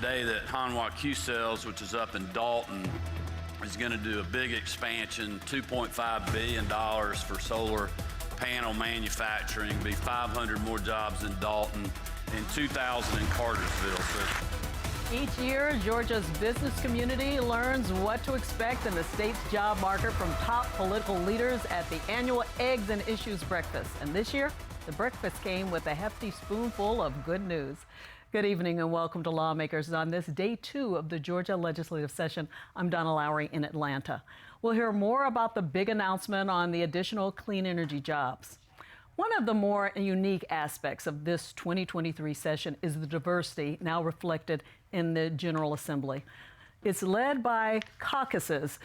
today that Hanwha Q-Cells, which is up in Dalton, is going to do a big expansion, $2.5 billion for solar panel manufacturing, be 500 more jobs in Dalton and 2,000 in Cartersville. Each year, Georgia's business community learns what to expect in the state's job market from top political leaders at the annual Eggs and Issues Breakfast. And this year, the breakfast came with a hefty spoonful of good news. Good evening and welcome to Lawmakers on this day 2 of the Georgia legislative session. I'm Donna Lowry in Atlanta. We'll hear more about the big announcement on the additional clean energy jobs. One of the more unique aspects of this 2023 session is the diversity now reflected in the General Assembly. It's led by caucuses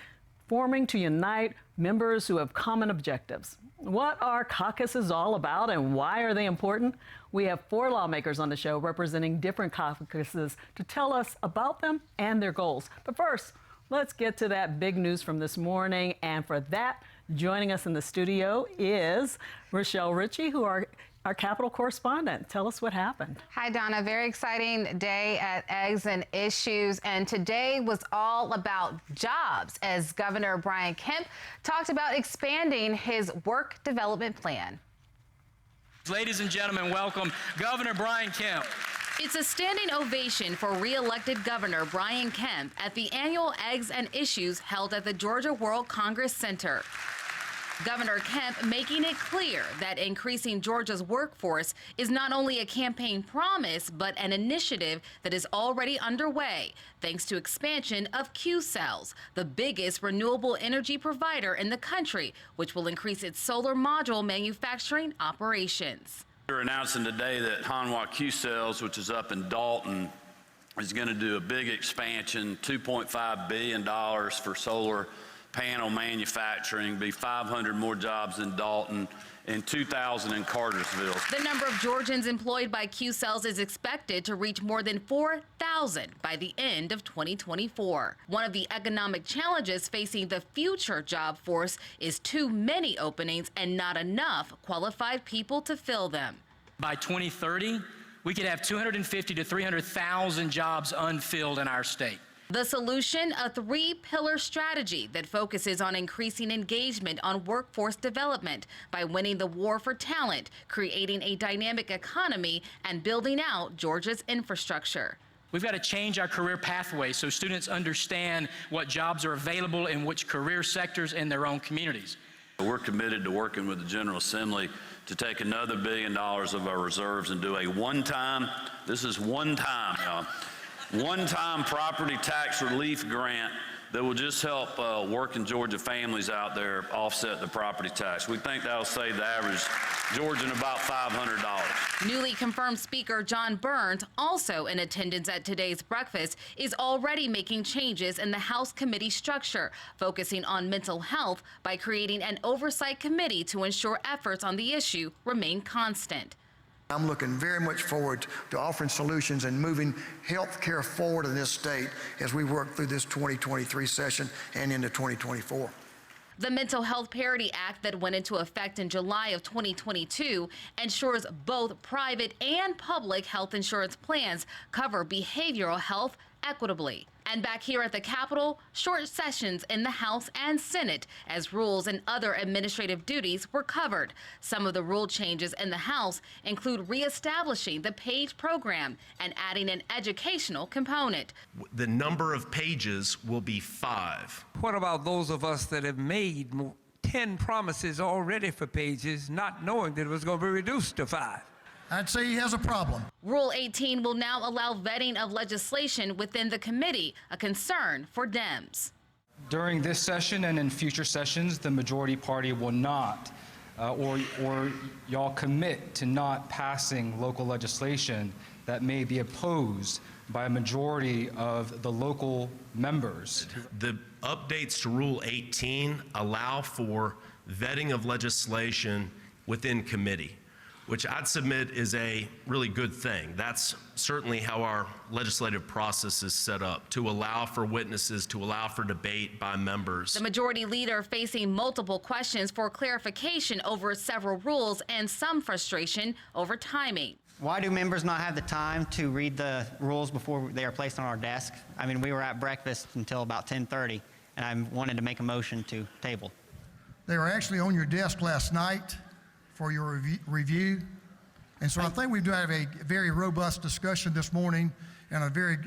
forming to unite members who have common objectives. What are caucuses all about and why are they important? We have 4 lawmakers on the show representing different caucuses to tell us about them and their goals. But first, let's get to that big news from this morning. And for that, joining us in the studio is Rochelle Ritchie, who are our Capitol correspondent. Tell us what happened. Hi, Donna. Very exciting day at Eggs and Issues. And today was all about jobs as Governor Brian Kemp talked about expanding his work development plan. Ladies and gentlemen, welcome Governor Brian Kemp. It's a standing ovation for re-elected Governor Brian Kemp at the annual Eggs and Issues held at the Georgia World Congress Center. Governor Kemp making it clear that increasing Georgia's workforce is not only a campaign promise, but an initiative that is already underway, thanks to expansion of Q-Cells, the biggest renewable energy provider in the country, which will increase its solar module manufacturing operations. We're announcing today that Hanwha Q-Cells, which is up in Dalton, is going to do a big expansion, $2.5 billion for solar panel manufacturing, be 500 more jobs in Dalton and 2,000 in Cartersville. The number of Georgians employed by Q-Cells is expected to reach more than 4,000 by the end of 2024. One of the economic challenges facing the future job force is too many openings and not enough qualified people to fill them. By 2030, we could have 250 to 300,000 jobs unfilled in our state. The solution, a 3-pillar strategy that focuses on increasing engagement on workforce development by winning the war for talent, creating a dynamic economy, and building out Georgia's infrastructure. We've got to change our career pathways so students understand what jobs are available in which career sectors in their own communities. We're committed to working with the General Assembly to take another $1 billion of our reserves and do a one-time property tax relief grant that will just help working Georgia families out there offset the property tax. We think that'll save the average Georgian about $500. Newly confirmed Speaker Jon Burns, also in attendance at today's breakfast, is already making changes in the House committee structure, focusing on mental health by creating an oversight committee to ensure efforts on the issue remain constant. I'm looking very much forward to offering solutions and moving health care forward in this state as we work through this 2023 session and into 2024. The Mental Health Parity Act that went into effect in July of 2022 ensures both private and public health insurance plans cover behavioral health equitably. And back here at the Capitol, short sessions in the House and Senate as rules and other administrative duties were covered. Some of the rule changes in the House include reestablishing the PAGE program and adding an educational component. The number of pages will be 5. What about those of us that have made 10 promises already for pages, not knowing that it was going to be reduced to 5? I'd say he has a problem. Rule 18 will now allow vetting of legislation within the committee, a concern for Dems. During this session and in future sessions, the majority party will not, or y'all commit to not passing local legislation that may be opposed by a majority of the local members. The updates to Rule 18 allow for vetting of legislation within committee, which I'd submit is a really good thing. That's certainly how our legislative process is set up, to allow for witnesses, to allow for debate by members. The majority leader facing multiple questions for clarification over several rules and some frustration over timing. Why do members not have the time to read the rules before they are placed on our desk? I mean, we were at breakfast until about 10:30, and I wanted to make a motion to table. They were actually on your desk last night for your review. And so I think we've had a very robust discussion this morning and a very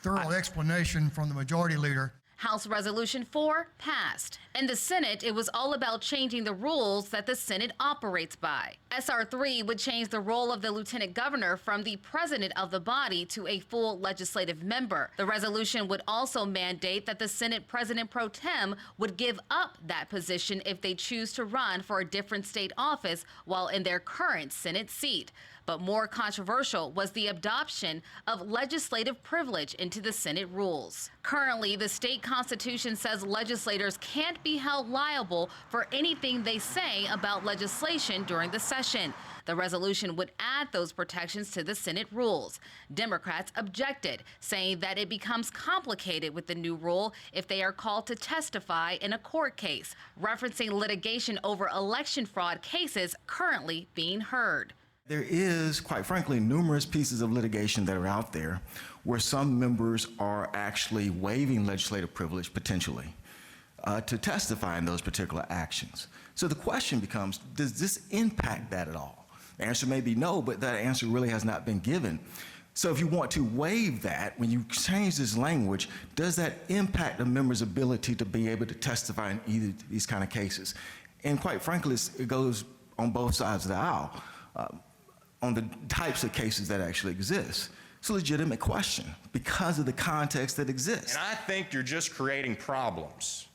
thorough explanation from the majority leader. House Resolution 4 passed. In the Senate, it was all about changing the rules that the Senate operates by. SR 3 would change the role of the lieutenant governor from the president of the body to a full legislative member. The resolution would also mandate that the Senate president pro tem would give up that position if they choose to run for a different state office while in their current Senate seat. But more controversial was the adoption of legislative privilege into the Senate rules. Currently, the state constitution says legislators can't be held liable for anything they say about legislation during the session. The resolution would add those protections to the Senate rules. Democrats objected, saying that it becomes complicated with the new rule if they are called to testify in a court case, referencing litigation over election fraud cases currently being heard. There is, quite frankly, numerous pieces of litigation that are out there where some members are actually waiving legislative privilege potentially to testify in those particular actions. So the question becomes, does this impact that at all? The answer may be no, but that answer really has not been given. So if you want to waive that, when you change this language, does that impact a member's ability to be able to testify in either of these kind of cases? And quite frankly, it goes on both sides of the aisle. On the types of cases that actually exist. It's a legitimate question because of the context that exists. And I think you're just creating problems.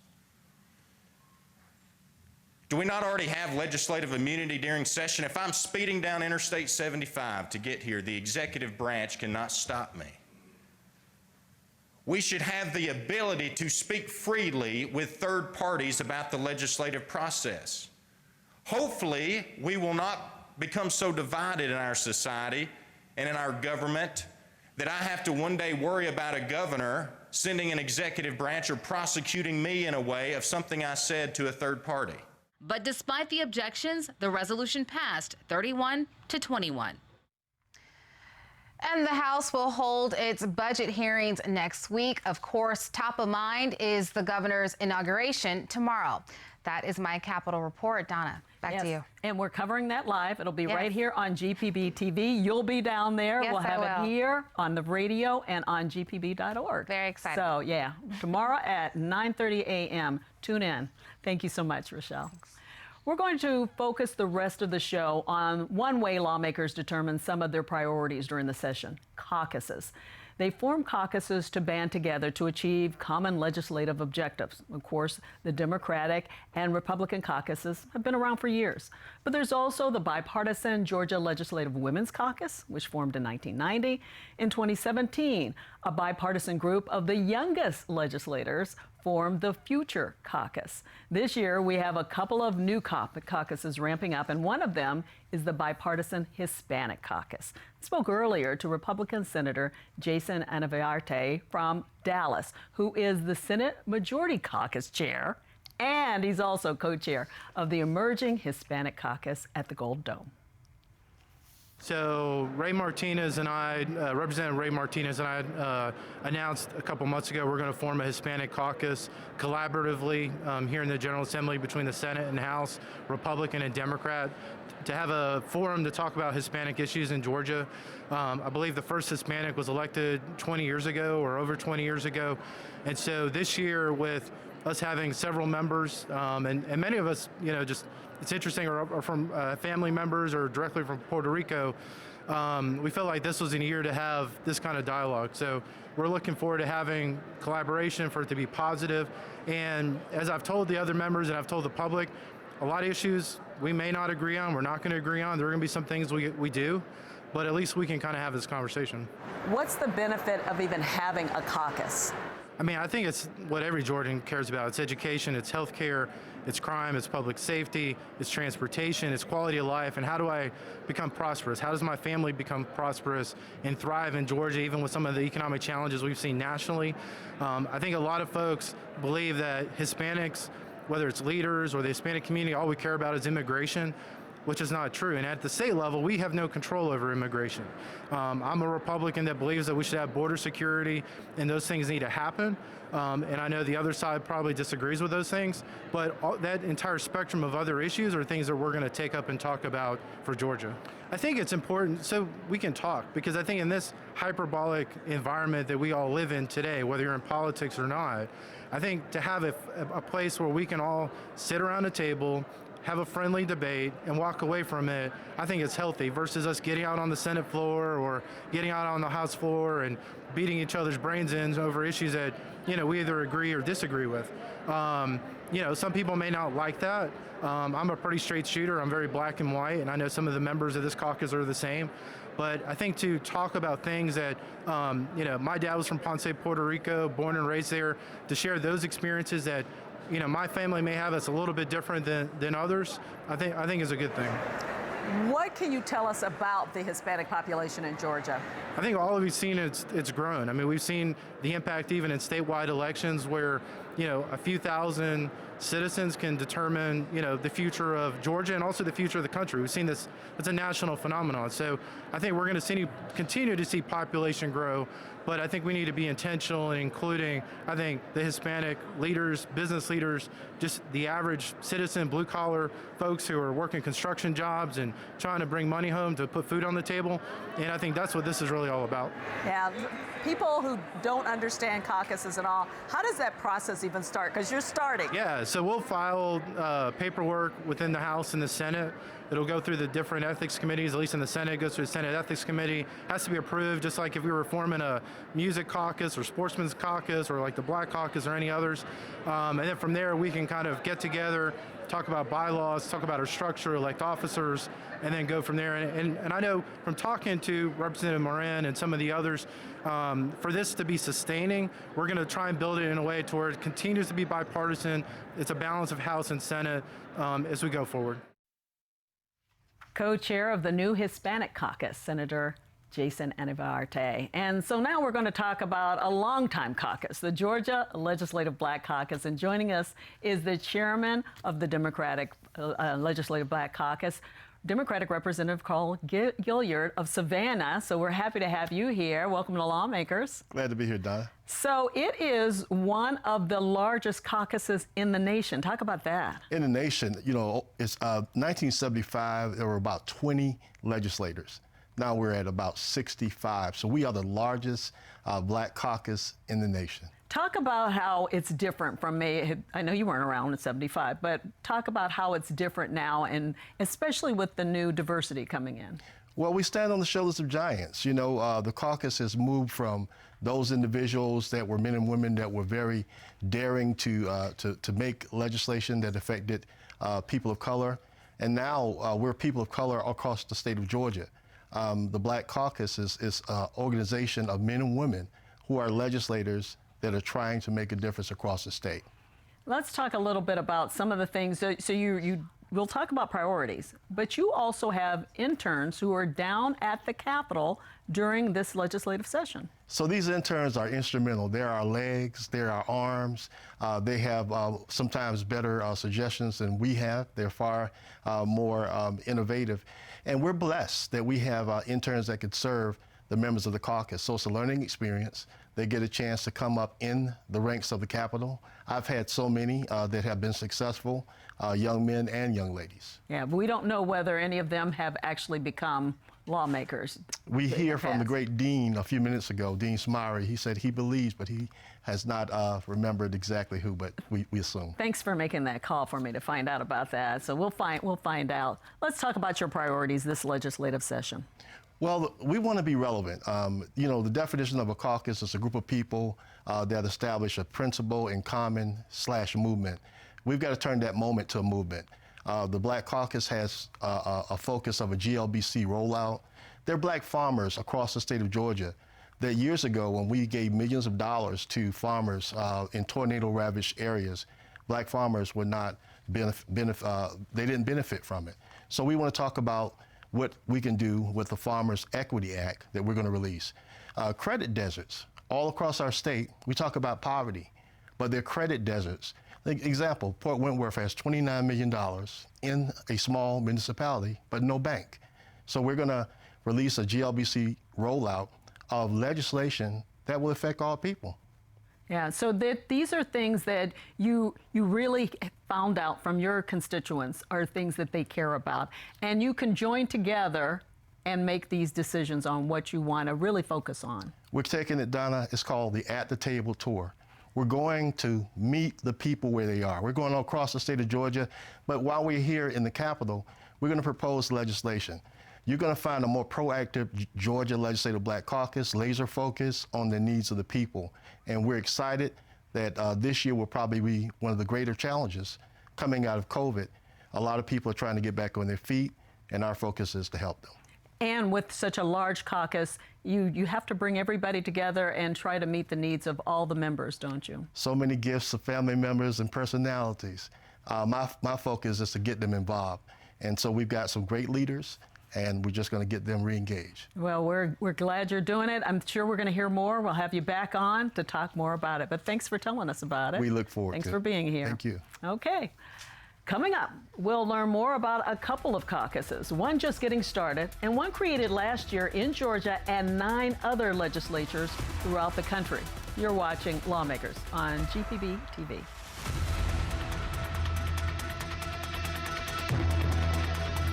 Do we not already have legislative immunity during session? If I'm speeding down Interstate 75 to get here, the executive branch cannot stop me. We should have the ability to speak freely with third parties about the legislative process. Hopefully, we will not become so divided in our society and in our government that I have to one day worry about a governor sending an executive branch or prosecuting me in a way of something I said to a third party. But despite the objections, the resolution passed 31-21. And the House will hold its budget hearings next week. Of course, top of mind is the governor's inauguration tomorrow. That is my Capitol Report. Donna, back to you. And we're covering that live. It'll be right here on GPB TV. You'll be down there. Yes, we'll have I will. it here on the radio and on gpb.org. Very excited. So, yeah, tomorrow at 9:30 a.m. Tune in. Thank you so much, Rochelle. We're going to focus the rest of the show on one way lawmakers determine some of their priorities during the session: caucuses. They form caucuses to band together to achieve common legislative objectives. Of course, the Democratic and Republican caucuses have been around for years. But there's also the bipartisan Georgia Legislative Women's Caucus, which formed in 1990. In 2017, a bipartisan group of the youngest legislators formed the Future Caucus. This year, we have a couple of new caucuses ramping up, and one of them is the bipartisan Hispanic Caucus. I spoke earlier to Republican Senator Jason Anaviarte from Dallas, who is the Senate Majority Caucus chair, and he's also co-chair of the emerging Hispanic Caucus at the Gold Dome. So Ray Martinez and I, Representative Ray Martinez and I announced a couple months ago we're going to form a Hispanic caucus collaboratively here in the General Assembly between the Senate and House, Republican and Democrat, to have a forum to talk about Hispanic issues in Georgia. I believe the first Hispanic was elected 20 years ago or over 20 years ago. And so this year, with us having several members, and many of us, you know, just, it's interesting, are from family members or directly from Puerto Rico, we felt like this was a year to have this kind of dialogue. So we're looking forward to having collaboration, for it to be positive. And as I've told the other members and I've told the public, a lot of issues we may not agree on, we're not going to agree on. There are going to be some things we do, but at least we can kind of have this conversation. What's the benefit of even having a caucus? I mean, I think it's what every Georgian cares about. It's education, it's healthcare, it's crime, it's public safety, it's transportation, it's quality of life, and how do I become prosperous? How does my family become prosperous and thrive in Georgia, even with some of the economic challenges we've seen nationally? I think a lot of folks believe that Hispanics, whether it's leaders or the Hispanic community, all we care about is immigration. which is not true. And at the state level, we have no control over immigration. I'm a Republican that believes that we should have border security, and those things need to happen. And I know the other side probably disagrees with those things, but that entire spectrum of other issues are things that we're going to take up and talk about for Georgia. I think it's important so we can talk, because I think in this hyperbolic environment that we all live in today, whether you're in politics or not, I think to have a place where we can all sit around a table, have a friendly debate, and walk away from it, I think it's healthy, versus us getting out on the Senate floor or getting out on the House floor and beating each other's brains in over issues that, we either agree or disagree with. Some people may not like that. I'm a pretty straight shooter. I'm very black and white, and I know some of the members of this caucus are the same. But I think to talk about things that, my dad was from Ponce, Puerto Rico, born and raised there, to share those experiences that, my family may have that's a little bit different than others, I think is a good thing. What can you tell us about the Hispanic population in Georgia? I think all of you've seen it's grown. I mean, we've seen the impact even in statewide elections where, a few thousand citizens can determine, the future of Georgia and also the future of the country. We've seen this, it's a national phenomenon. So I think we're going to continue to see population grow, but I think we need to be intentional in including, I think, the Hispanic leaders, business leaders, just the average citizen, blue collar folks who are working construction jobs and trying to bring money home to put food on the table. And I think that's what this is really all about. Yeah, people who don't understand caucuses and all, how does that process even start? Because you're starting. Yeah, so we'll file paperwork within the House and the Senate. It'll go through the different ethics committees, at least in the Senate, it goes through the Senate Ethics Committee, has to be approved, just like if we were forming a music caucus or sportsman's caucus or like the Black Caucus or any others. And then from there, we can kind of get together, talk about bylaws, talk about our structure, elect officers, and then go from there. And I know from talking to Representative Moran and some of the others, for this to be sustaining, we're going to try and build it in a way to where it continues to be bipartisan. It's a balance of House and Senate as we go forward. Co-chair of the new Hispanic caucus, Senator Jason Anivarte. And so now we're going to talk about a longtime caucus, the Georgia Legislative Black Caucus. And joining us is the chairman of the Democratic Legislative Black Caucus, Democratic Representative Carl Gilliard of Savannah. So we're happy to have you here. Welcome to Lawmakers. Glad to be here, Donna. So it is one of the largest caucuses in the nation. Talk about that. In the nation, it's 1975, there were about 20 legislators. Now we're at about 65. So we are the largest black caucus in the nation. Talk about how it's different from me. I know you weren't around in 75, but talk about how it's different now, and especially with the new diversity coming in. Well, we stand on the shoulders of giants. The caucus has moved from those individuals that were men and women that were very daring to make legislation that affected people of color. And now we're people of color across the state of Georgia. The Black Caucus is an organization of men and women who are legislators that are trying to make a difference across the state. Let's talk a little bit about some of the things. So we'll talk about priorities, but you also have interns who are down at the Capitol during this legislative session. So these interns are instrumental. They're our legs, they're our arms. They have sometimes better suggestions than we have. They're far more innovative. And we're blessed that we have interns that could serve the members of the caucus. So it's a learning experience. They get a chance to come up in the ranks of the Capitol. I've had so many that have been successful, young men and young ladies. Yeah, but we don't know whether any of them have actually become lawmakers. We hear from the great Dean a few minutes ago, Dean Smyrie. He said he believes, but he has not remembered exactly who, but we assume. Thanks for making that call for me to find out about that. So we'll find out. Let's talk about your priorities this legislative session. Well, we want to be relevant. The definition of a caucus is a group of people that establish a principle in common / movement. We've got to turn that moment to a movement. The Black Caucus has a focus of a GLBC rollout. There are black farmers across the state of Georgia that years ago, when we gave millions of dollars to farmers in tornado-ravaged areas, black farmers would not they didn't benefit from it. So we want to talk about what we can do with the Farmers Equity Act that we're going to release. Credit deserts all across our state. We talk about poverty. but they're credit deserts. Example, Port Wentworth has $29 million in a small municipality, but no bank. So we're going to release a GLBC rollout of legislation that will affect all people. Yeah, so these are things that you really found out from your constituents are things that they care about. And you can join together and make these decisions on what you want to really focus on. We're taking it, Donna, it's called the At the Table Tour. We're going to meet the people where they are. We're going across the state of Georgia, but while we're here in the Capitol, we're going to propose legislation. You're going to find a more proactive Georgia Legislative Black Caucus, laser focus on the needs of the people. And we're excited that this year will probably be one of the greater challenges coming out of COVID. A lot of people are trying to get back on their feet, and our focus is to help them. And with such a large caucus, you have to bring everybody together and try to meet the needs of all the members, don't you? So many gifts of family members and personalities. My focus is to get them involved. And so we've got some great leaders, and we're just going to get them re-engaged. Well, we're glad you're doing it. I'm sure we're going to hear more. We'll have you back on to talk more about it. But thanks for telling us about it. We look forward to it. Thanks for being here. Thank you. Okay. Coming up, we'll learn more about a couple of caucuses, one just getting started and one created last year in Georgia and 9 other legislatures throughout the country. You're watching Lawmakers on GPB TV.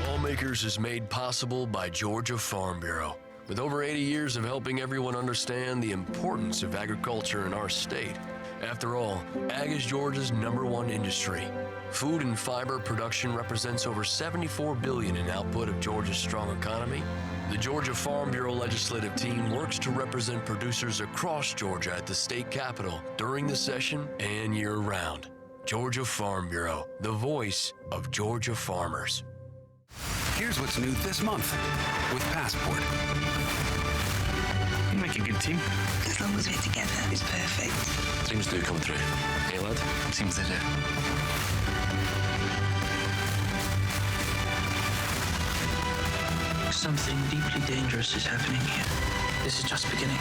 Lawmakers is made possible by Georgia Farm Bureau. With over 80 years of helping everyone understand the importance of agriculture in our state. After all, ag is Georgia's #1 industry. Food and fiber production represents over $74 billion in output of Georgia's strong economy. The Georgia Farm Bureau legislative team works to represent producers across Georgia at the state capitol during the session and year-round. Georgia Farm Bureau, the voice of Georgia farmers. Here's what's new this month with Passport. You make a good team. As long as we're together, it's perfect. Seems to come through. Hey, lad? Seems to do. Something deeply dangerous is happening here. This is just beginning.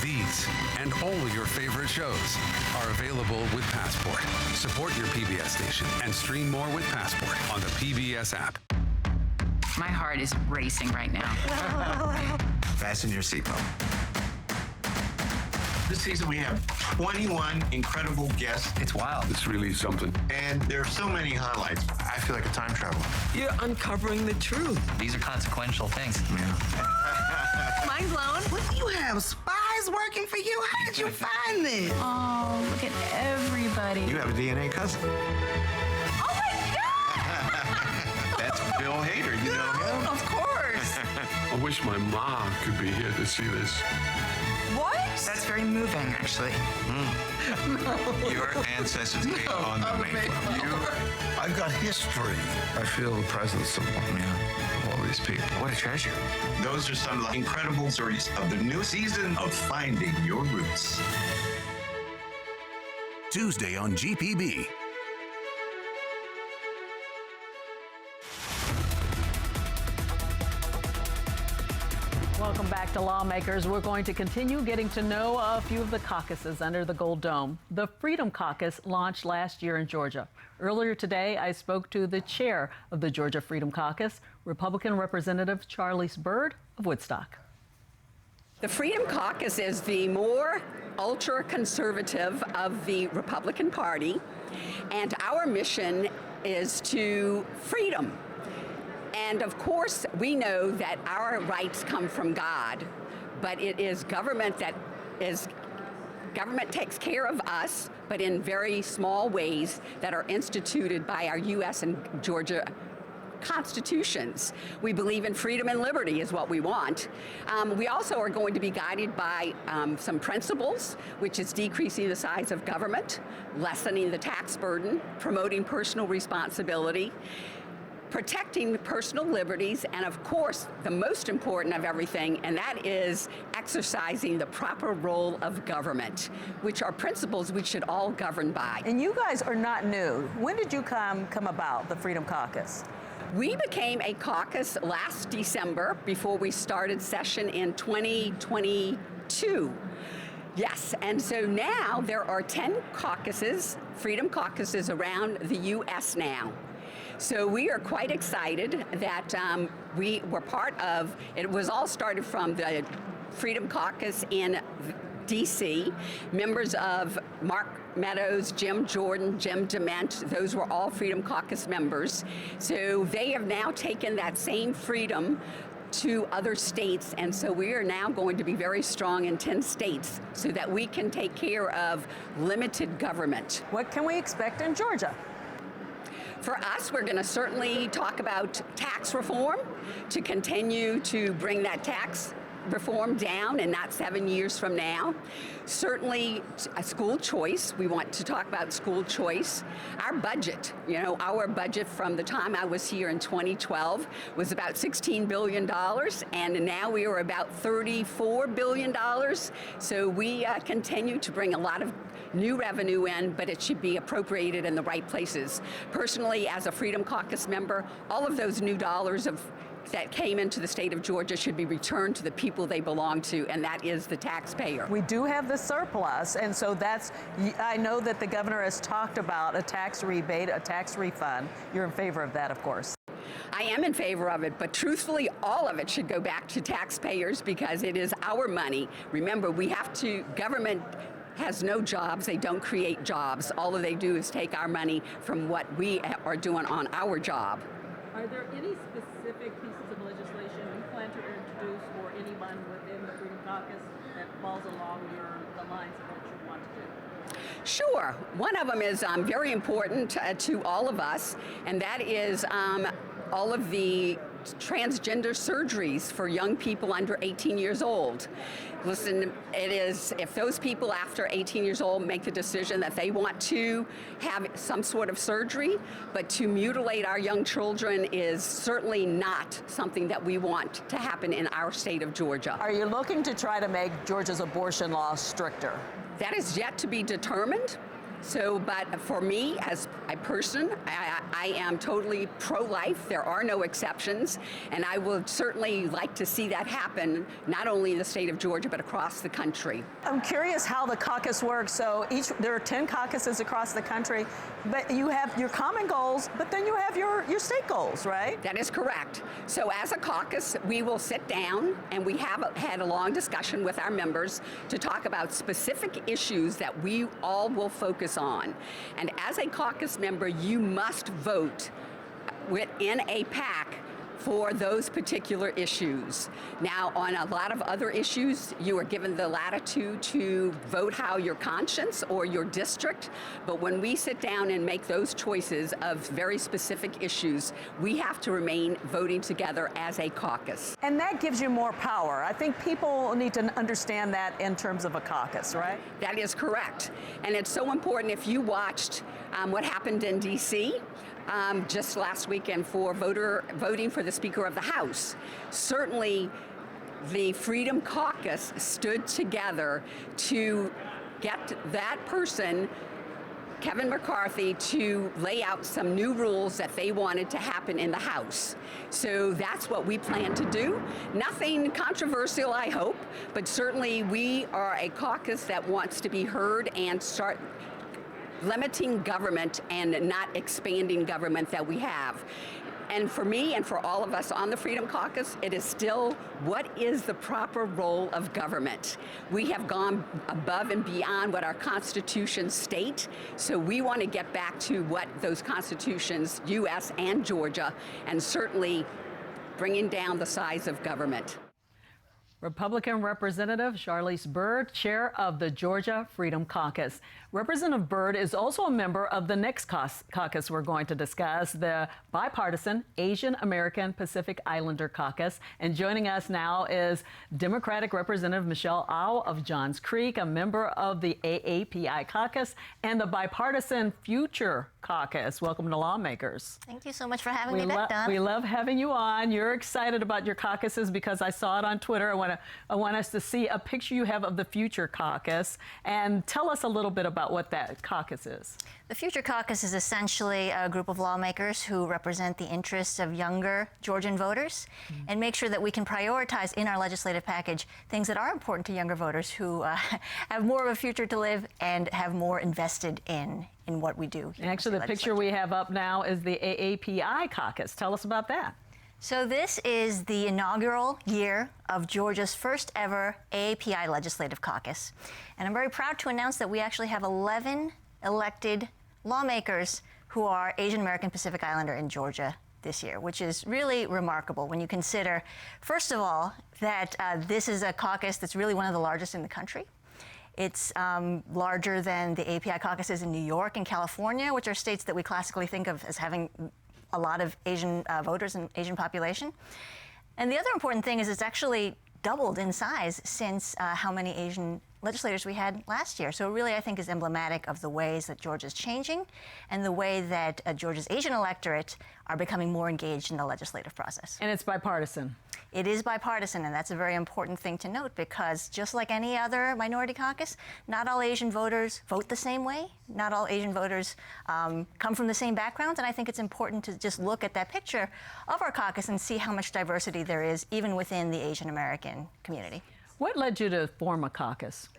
These and all your favorite shows are available with Passport. Support your PBS station and stream more with Passport on the PBS app. My heart is racing right now. Fasten your seatbelt. This season we have 21 incredible guests. It's wild. It's really something. And there are so many highlights. I feel like a time traveler. You're uncovering the truth. These are consequential things. Yeah. Mind blown. What do you have? Spies working for you? How did you find this? Oh, look at everybody. You have a DNA cousin. Oh my God! That's Bill Hader. You know him? Of course. I wish my mom could be here to see this. What? That's very moving, actually. Your ancestors came on the Mayflower. I've got history. I feel the presence of all these people. What a treasure. Those are some of the incredible stories of the new season of Finding Your Roots. Tuesday on GPB. Welcome back to Lawmakers. We're going to continue getting to know a few of the caucuses under the Gold Dome. The Freedom Caucus launched last year in Georgia. Earlier today, I spoke to the chair of the Georgia Freedom Caucus, Republican Representative Charlize Byrd of Woodstock. The Freedom Caucus is the more ultra-conservative of the Republican Party, and our mission is to freedom. And of course, we know that our rights come from God, but it is government government takes care of us, but in very small ways that are instituted by our U.S. and Georgia constitutions. We believe in freedom and liberty is what we want. We also are going to be guided by some principles, which is decreasing the size of government, lessening the tax burden, promoting personal responsibility, protecting personal liberties, and of course, the most important of everything, and that is exercising the proper role of government, which are principles we should all govern by. And you guys are not new. When did you come about, the Freedom Caucus? We became a caucus last December before we started session in 2022. Yes, and so now there are 10 caucuses, Freedom Caucuses around the U.S. now. So we are quite excited that we were part of, it was all started from the Freedom Caucus in D.C., members of Mark Meadows, Jim Jordan, Jim DeMent, those were all Freedom Caucus members. So they have now taken that same freedom to other states, and so we are now going to be very strong in 10 states so that we can take care of limited government. What can we expect in Georgia? For us, we're going to certainly talk about tax reform to continue to bring that tax reform down and not 7 years from now. Certainly a school choice. We want to talk about school choice. Our budget, our budget from the time I was here in 2012 was about $16 billion, and now we are about $34 billion. So we continue to bring a lot of new revenue in, but it should be appropriated in the right places. Personally, as a Freedom Caucus member, all of those new dollars that came into the state of Georgia should be returned to the people they belong to, and that is the taxpayer. We do have the surplus, and so I know that the governor has talked about a tax rebate, a tax refund. You're in favor of that, of course. I am in favor of it, but truthfully, all of it should go back to taxpayers because it is our money. Remember, government has no jobs, they don't create jobs. All that they do is take our money from what we are doing on our job. Are there any specific pieces of legislation you plan to introduce or anyone within the Freedom Caucus that falls along the lines of what you want to do? Sure. One of them is very important to all of us, and that is all of the transgender surgeries for young people under 18 years old. Listen, if those people after 18 years old make the decision that they want to have some sort of surgery, but to mutilate our young children is certainly not something that we want to happen in our state of Georgia. Are you looking to try to make Georgia's abortion law stricter? That is yet to be determined. But for me, as a person, I am totally pro-life. There are no exceptions, and I would certainly like to see that happen, not only in the state of Georgia, but across the country. I'm curious how the caucus works. So there are 10 caucuses across the country, but you have your common goals, but then you have your state goals, right? That is correct. So as a caucus, we will sit down, and we have had a long discussion with our members to talk about specific issues that we all will focus on. And as a caucus member, you must vote within a PAC for those particular issues. Now, on a lot of other issues, you are given the latitude to vote how your conscience or your district, but when we sit down and make those choices of very specific issues, we have to remain voting together as a caucus. And that gives you more power. I think people need to understand that in terms of a caucus, right? That is correct. And it's so important. If you watched what happened in D.C., just last weekend for voting for the Speaker of the House. Certainly, the Freedom Caucus stood together to get that person, Kevin McCarthy, to lay out some new rules that they wanted to happen in the House. So that's what we plan to do. Nothing controversial, I hope, but certainly we are a caucus that wants to be heard and start limiting government and not expanding government that we have. And for me and for all of us on the Freedom Caucus, it is still what is the proper role of government. We have gone above and beyond what our constitutions state, so we want to get back to what those constitutions, U.S. and Georgia, and certainly bringing down the size of government. Republican Representative Charlize Byrd, chair of the Georgia Freedom Caucus. Representative Byrd is also a member of the next caucus we're going to discuss, the bipartisan Asian American Pacific Islander Caucus. And joining us now is Democratic Representative Michelle Au of Johns Creek, a member of the AAPI caucus, and the bipartisan Future Caucus. Welcome to Lawmakers. Thank you so much for having me back, Don. We love having you on. You're excited about your caucuses because I saw it on Twitter. I want us to see a picture you have of the Future Caucus, and tell us a little bit about what that caucus is. The Future Caucus is essentially a group of lawmakers who represent the interests of younger Georgian voters and make sure that we can prioritize in our legislative package things that are important to younger voters who have more of a future to live and have more invested in what we do. And actually, the picture we have up now is the AAPI caucus. Tell us about that. So this is the inaugural year of Georgia's first ever AAPI Legislative Caucus. And I'm very proud to announce that we actually have 11 elected lawmakers who are Asian American Pacific Islander in Georgia this year, which is really remarkable when you consider, first of all, that this is a caucus that's really one of the largest in the country. It's larger than the API caucuses in New York and California, which are states that we classically think of as having a lot of Asian voters and Asian population. And the other important thing is it's actually doubled in size since how many Asian legislators we had last year. So it really, I think, is emblematic of the ways that Georgia's changing and the way that Georgia's Asian electorate are becoming more engaged in the legislative process. And it's bipartisan. It is bipartisan, and that's a very important thing to note because just like any other minority caucus, not all Asian voters vote the same way. Not all Asian voters come from the same backgrounds, and I think it's important to just look at that picture of our caucus and see how much diversity there is even within the Asian American community. What led you to form a caucus?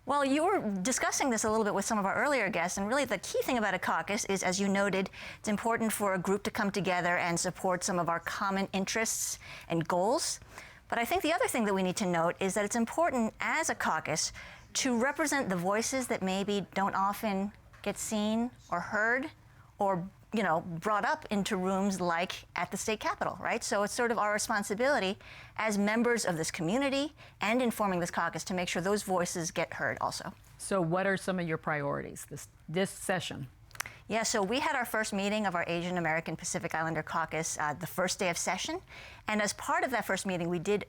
Well, you were discussing this a little bit with some of our earlier guests, and really the key thing about a caucus is, as you noted, it's important for a group to come together and support some of our common interests and goals. But I think the other thing that we need to note is that it's important as a caucus to represent the voices that maybe don't often get seen or heard or brought up into rooms like at the state capitol, right? So it's sort of our responsibility as members of this community and in forming this caucus to make sure those voices get heard also. So what are some of your priorities this session? Yeah, so we had our first meeting of our Asian American Pacific Islander caucus the first day of session. And as part of that first meeting, we did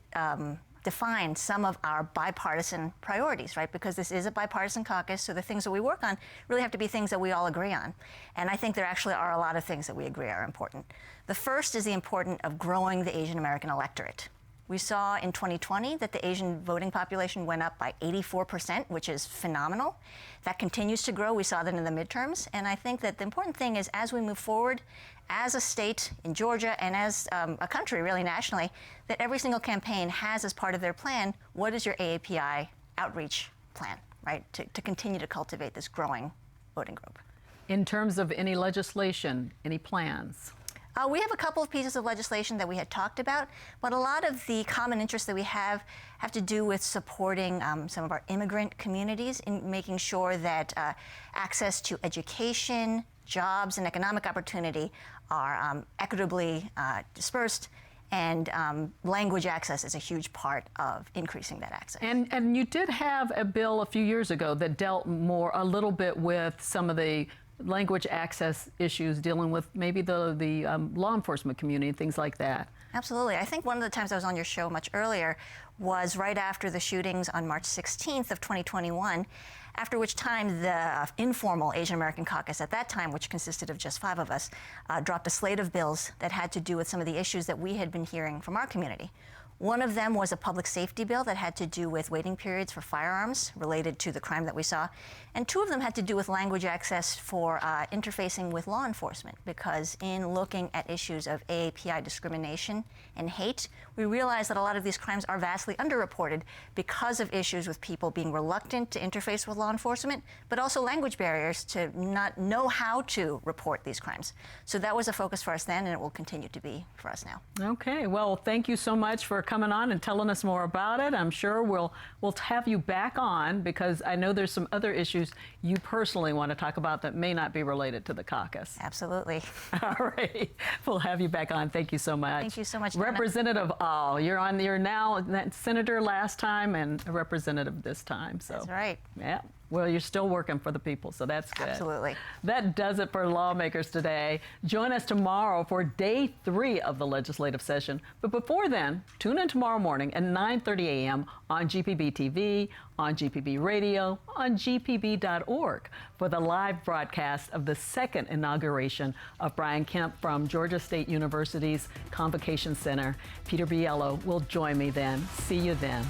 define some of our bipartisan priorities, right? Because this is a bipartisan caucus, so the things that we work on really have to be things that we all agree on. And I think there actually are a lot of things that we agree are important. The first is the importance of growing the Asian American electorate. We saw in 2020 that the Asian voting population went up by 84%, which is phenomenal. That continues to grow. We saw that in the midterms. And I think that the important thing is as we move forward, as a state in Georgia and as a country really nationally, that every single campaign has as part of their plan, what is your AAPI outreach plan, right, to continue to cultivate this growing voting group. In terms of any legislation, any plans? We have a couple of pieces of legislation that we had talked about, but a lot of the common interests that we have to do with supporting some of our immigrant communities in making sure that access to education, jobs, and economic opportunity are equitably dispersed, and language access is a huge part of increasing that access. And you did have a bill a few years ago that dealt a little bit with some of the language access issues, dealing with maybe the law enforcement community, things like that. Absolutely. I think one of the times I was on your show much earlier was right after the shootings on March 16th of 2021, after which time the informal Asian American caucus at that time, which consisted of just 5 of us, dropped a slate of bills that had to do with some of the issues that we had been hearing from our community. One of them was a public safety bill that had to do with waiting periods for firearms related to the crime that we saw. And 2 of them had to do with language access for interfacing with law enforcement, because in looking at issues of AAPI discrimination and hate, we realized that a lot of these crimes are vastly underreported because of issues with people being reluctant to interface with law enforcement, but also language barriers to not know how to report these crimes. So that was a focus for us then, and it will continue to be for us now. Okay, well, thank you so much for coming on and telling us more about it. I'm sure we'll have you back on, because I know there's some other issues you personally want to talk about that may not be related to the caucus. Absolutely. All right, we'll have you back on. Thank you so much. Thank you so much, Donna. Representative All, you're now senator last time and a representative this time. So that's right. Yeah. Well, you're still working for the people, so that's good. Absolutely. That does it for Lawmakers today. Join us tomorrow for day 3 of the legislative session. But before then, tune in tomorrow morning at 9:30 a.m. on GPB TV, on GPB Radio, on gpb.org for the live broadcast of the second inauguration of Brian Kemp from Georgia State University's Convocation Center. Peter Biello will join me then. See you then.